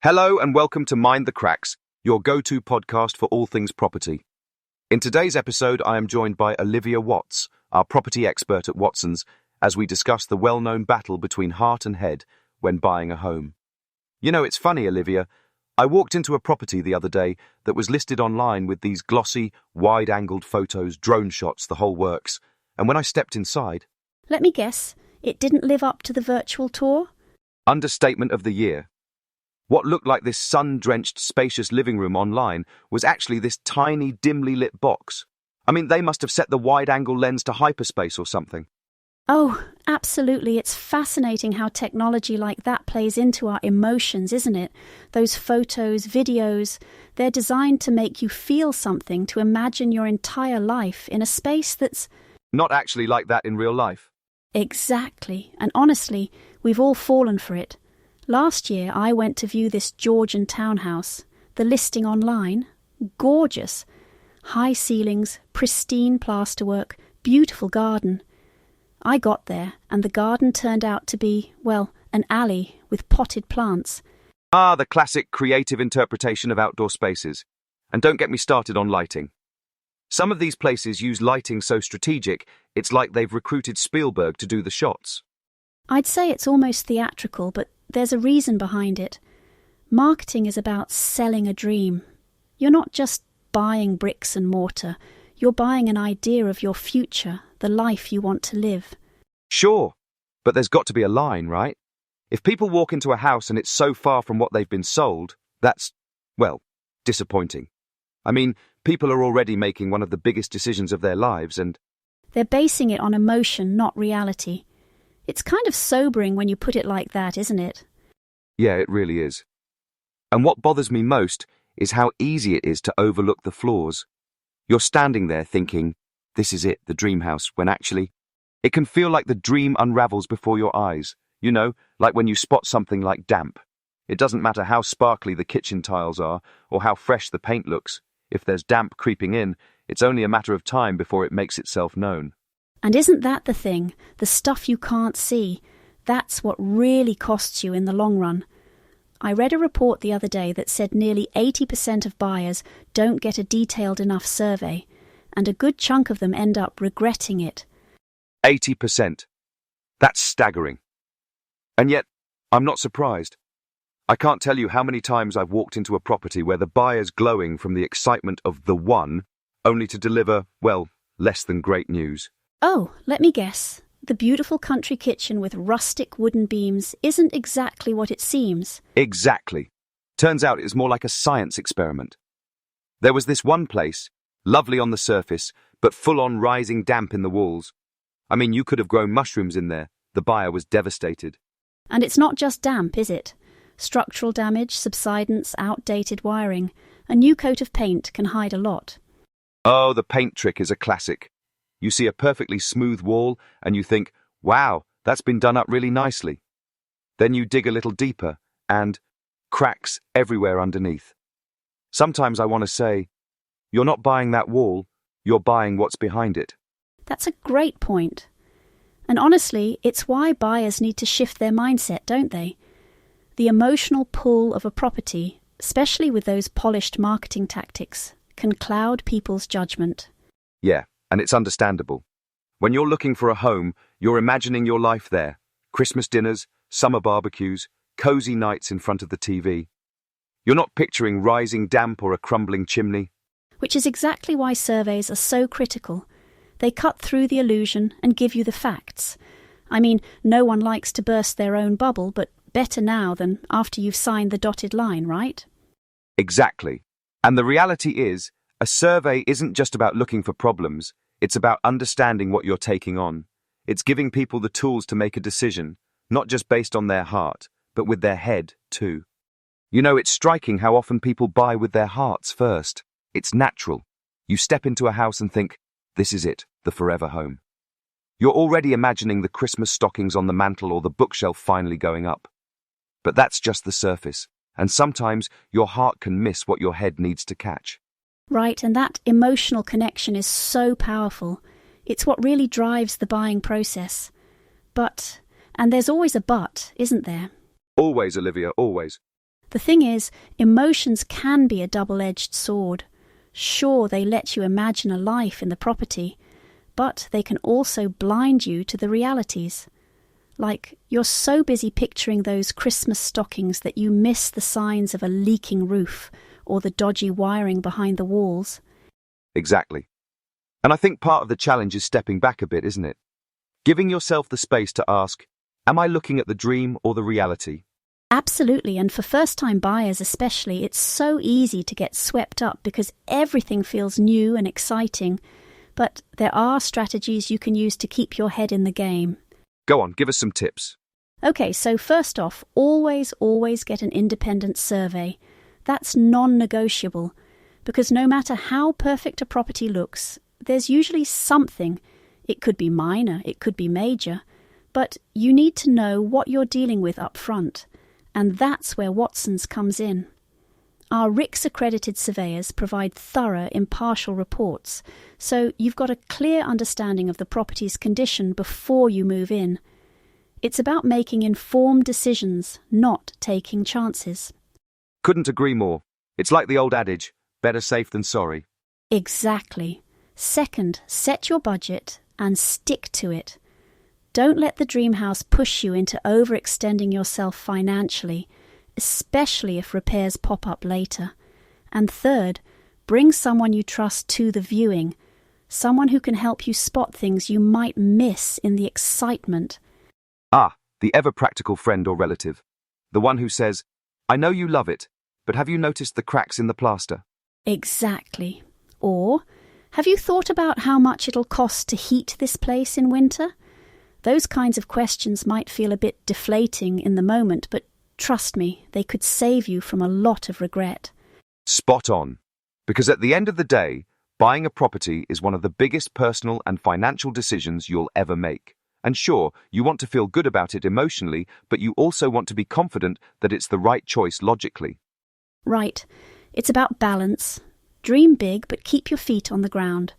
Hello and welcome to Mind the Cracks, your go-to podcast for all things property. In today's episode, I am joined by Olivia Watts, our property expert at Watson's, as we discuss the well-known battle between heart and head when buying a home. You know, it's funny, Olivia. I walked into a property the other day that was listed online with these glossy, wide-angled photos, drone shots, the whole works. And when I stepped inside... Let me guess, it didn't live up to the virtual tour? Understatement of the year. What looked like this sun-drenched, spacious living room online was actually this tiny, dimly lit box. I mean, they must have set the wide-angle lens to hyperspace or something. Oh, absolutely. It's fascinating how technology like that plays into our emotions, isn't it? Those photos, videos, they're designed to make you feel something, to imagine your entire life in a space that's... Not actually like that in real life. Exactly. And honestly, we've all fallen for it. Last year, I went to view this Georgian townhouse. The listing online, gorgeous. High ceilings, pristine plasterwork, beautiful garden. I got there, and the garden turned out to be, well, an alley with potted plants. Ah, the classic creative interpretation of outdoor spaces. And don't get me started on lighting. Some of these places use lighting so strategic, it's like they've recruited Spielberg to do the shots. I'd say it's almost theatrical, but there's a reason behind it. Marketing is about selling a dream. You're not just buying bricks and mortar. You're buying an idea of your future, the life you want to live. Sure, but there's got to be a line, right? If people walk into a house and it's so far from what they've been sold, that's, well, disappointing. I mean, people are already making one of the biggest decisions of their lives and... They're basing it on emotion, not reality. It's kind of sobering when you put it like that, isn't it? Yeah, it really is. And what bothers me most is how easy it is to overlook the flaws. You're standing there thinking, this is it, the dream house, when actually, it can feel like the dream unravels before your eyes. You know, like when you spot something like damp. It doesn't matter how sparkly the kitchen tiles are or how fresh the paint looks. If there's damp creeping in, it's only a matter of time before it makes itself known. And isn't that the thing? The stuff you can't see. That's what really costs you in the long run. I read a report the other day that said nearly 80% of buyers don't get a detailed enough survey, and a good chunk of them end up regretting it. 80%. That's staggering. And yet, I'm not surprised. I can't tell you how many times I've walked into a property where the buyer's glowing from the excitement of the one, only to deliver, well, less than great news. Oh, let me guess. The beautiful country kitchen with rustic wooden beams isn't exactly what it seems. Exactly. Turns out it's more like a science experiment. There was this one place, lovely on the surface, but full-on rising damp in the walls. I mean, you could have grown mushrooms in there. The buyer was devastated. And it's not just damp, is it? Structural damage, subsidence, outdated wiring. A new coat of paint can hide a lot. Oh, the paint trick is a classic. You see a perfectly smooth wall and you think, wow, that's been done up really nicely. Then you dig a little deeper and cracks everywhere underneath. Sometimes I want to say, you're not buying that wall, you're buying what's behind it. That's a great point. And honestly, it's why buyers need to shift their mindset, don't they? The emotional pull of a property, especially with those polished marketing tactics, can cloud people's judgment. Yeah. And it's understandable. When you're looking for a home, you're imagining your life there. Christmas dinners, summer barbecues, cozy nights in front of the TV. You're not picturing rising damp or a crumbling chimney. Which is exactly why surveys are so critical. They cut through the illusion and give you the facts. I mean, no one likes to burst their own bubble, but better now than after you've signed the dotted line, right? Exactly. And the reality is, a survey isn't just about looking for problems. It's about understanding what you're taking on. It's giving people the tools to make a decision, not just based on their heart, but with their head, too. You know, it's striking how often people buy with their hearts first. It's natural. You step into a house and think, this is it, the forever home. You're already imagining the Christmas stockings on the mantel or the bookshelf finally going up. But that's just the surface, and sometimes your heart can miss what your head needs to catch. Right, and that emotional connection is so powerful. It's what really drives the buying process. But, and there's always a but, isn't there? Always, Olivia, always. The thing is, emotions can be a double-edged sword. Sure, they let you imagine a life in the property, but they can also blind you to the realities. Like, you're so busy picturing those Christmas stockings that you miss the signs of a leaking roof or the dodgy wiring behind the walls. Exactly. And I think part of the challenge is stepping back a bit, isn't it? Giving yourself the space to ask, am I looking at the dream or the reality? Absolutely, and for first-time buyers especially, it's so easy to get swept up because everything feels new and exciting. But there are strategies you can use to keep your head in the game. Go on, give us some tips. Okay, so first off, always get an independent survey. That's non-negotiable, because no matter how perfect a property looks, there's usually something. It could be minor, it could be major, but you need to know what you're dealing with up front, and that's where Watson's comes in. Our RICS-accredited surveyors provide thorough, impartial reports, so you've got a clear understanding of the property's condition before you move in. It's about making informed decisions, not taking chances. Couldn't agree more. It's like the old adage, better safe than sorry. Exactly. Second, set your budget and stick to it. Don't let the dream house push you into overextending yourself financially, especially if repairs pop up later. And third, bring someone you trust to the viewing, someone who can help you spot things you might miss in the excitement. Ah, the ever-practical friend or relative. The one who says, I know you love it, but have you noticed the cracks in the plaster? Exactly. Or, have you thought about how much it'll cost to heat this place in winter? Those kinds of questions might feel a bit deflating in the moment, but trust me, they could save you from a lot of regret. Spot on. Because at the end of the day, buying a property is one of the biggest personal and financial decisions you'll ever make. And sure, you want to feel good about it emotionally, but you also want to be confident that it's the right choice logically. Right. It's about balance. Dream big, but keep your feet on the ground.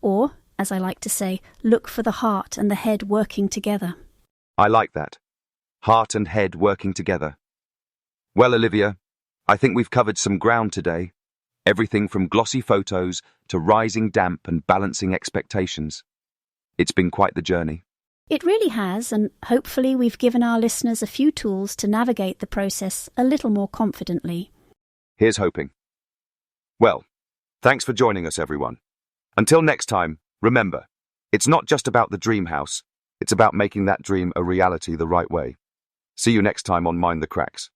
Or, as I like to say, look for the heart and the head working together. I like that. Heart and head working together. Well, Olivia, I think we've covered some ground today. Everything from glossy photos to rising damp and balancing expectations. It's been quite the journey. It really has, and hopefully we've given our listeners a few tools to navigate the process a little more confidently. Here's hoping. Well, thanks for joining us, everyone. Until next time, remember, it's not just about the dream house, it's about making that dream a reality the right way. See you next time on Mind the Cracks.